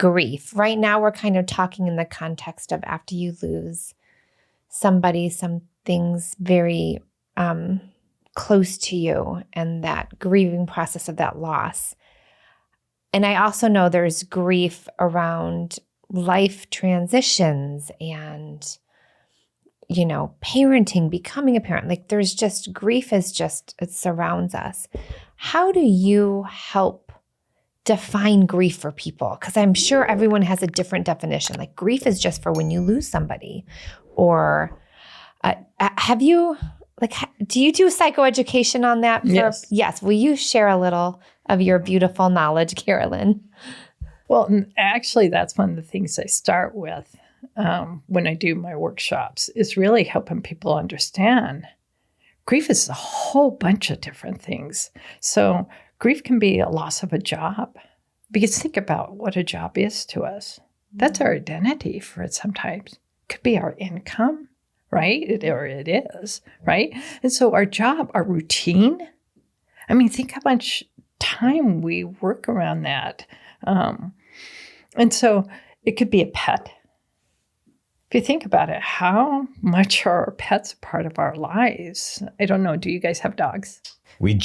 grief. Right now, we're kind of talking in the context of after you lose somebody, some things very close to you, and that grieving process of that loss. And I also know there's grief around life transitions and, parenting, becoming a parent. Like there's just grief it surrounds us. How do you help define grief for people? Because I'm sure everyone has a different definition. Like grief is just for when you lose somebody. Or do you do psychoeducation on that? Yes. Will you share a little of your beautiful knowledge, Carolyn? Well, actually, that's one of the things I start with when I do my workshops, is really helping people understand grief is a whole bunch of different things. So grief can be a loss of a job, because think about what a job is to us. That's our identity for it sometimes. It could be our income, right? It is, right? And so our job, our routine, I mean, think how much time we work around that. And so it could be a pet. If you think about it, how much are our pets a part of our lives? I don't know. Do you guys have dogs? We have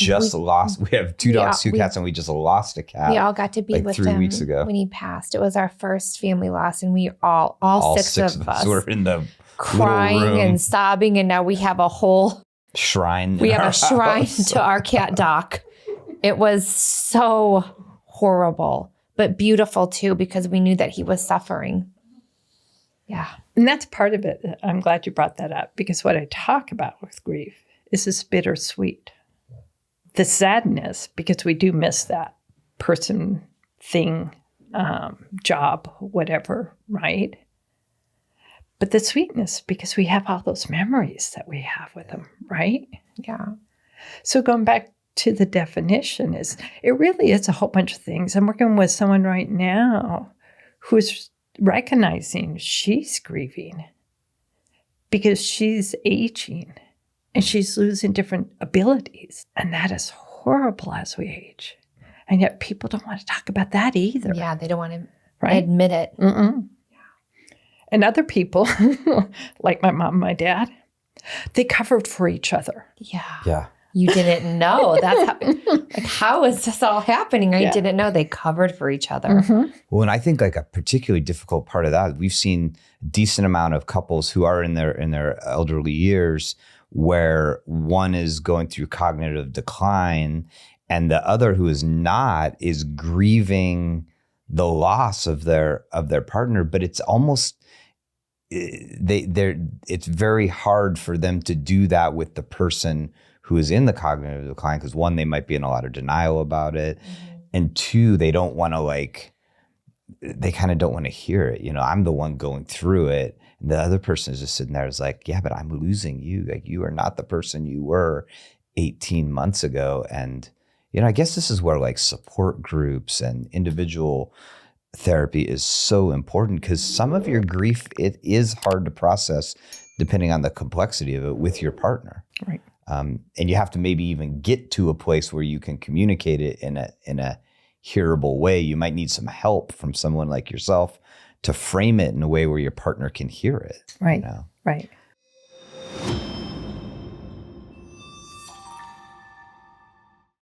2 dogs, 2 cats, and we just lost a cat. We all got to be with 3 him weeks ago when he passed. It was our first family loss, and we all six of us were in the crying little room. And sobbing, and now we have a whole shrine. We have a shrine to our cat Doc. It was so horrible, but beautiful too, because we knew that he was suffering. Yeah. And that's part of it. I'm glad you brought that up, because what I talk about with grief is this bittersweet. The sadness, because we do miss that person, thing, job, whatever, right? But the sweetness, because we have all those memories that we have with them, right? Yeah. So going back to the definition, it really is a whole bunch of things. I'm working with someone right now who's recognizing she's grieving because she's aging and she's losing different abilities. And that is horrible as we age. And yet people don't want to talk about that either. Yeah, they don't want to admit it. Mm-mm. And other people, like my mom and my dad, they covered for each other. Yeah. You didn't know. How is this all happening? I didn't know they covered for each other. Mm-hmm. Well, and I think like a particularly difficult part of that, we've seen a decent amount of couples who are in their elderly years where one is going through cognitive decline and the other who is not is grieving the loss of their partner, but it's almost it's very hard for them to do that with the person who is in the cognitive decline, because one, they might be in a lot of denial about it. Mm-hmm. And two, they don't want to they kind of don't want to hear it. I'm the one going through it. And the other person is just sitting there is like, yeah, but I'm losing you. Like, you are not the person you were 18 months ago. And, I guess this is where like support groups and individual therapy is so important, because some of your grief, it is hard to process depending on the complexity of it with your partner. Right. And you have to maybe even get to a place where you can communicate it in a hearable way. You might need some help from someone like yourself to frame it in a way where your partner can hear it. Right. Right.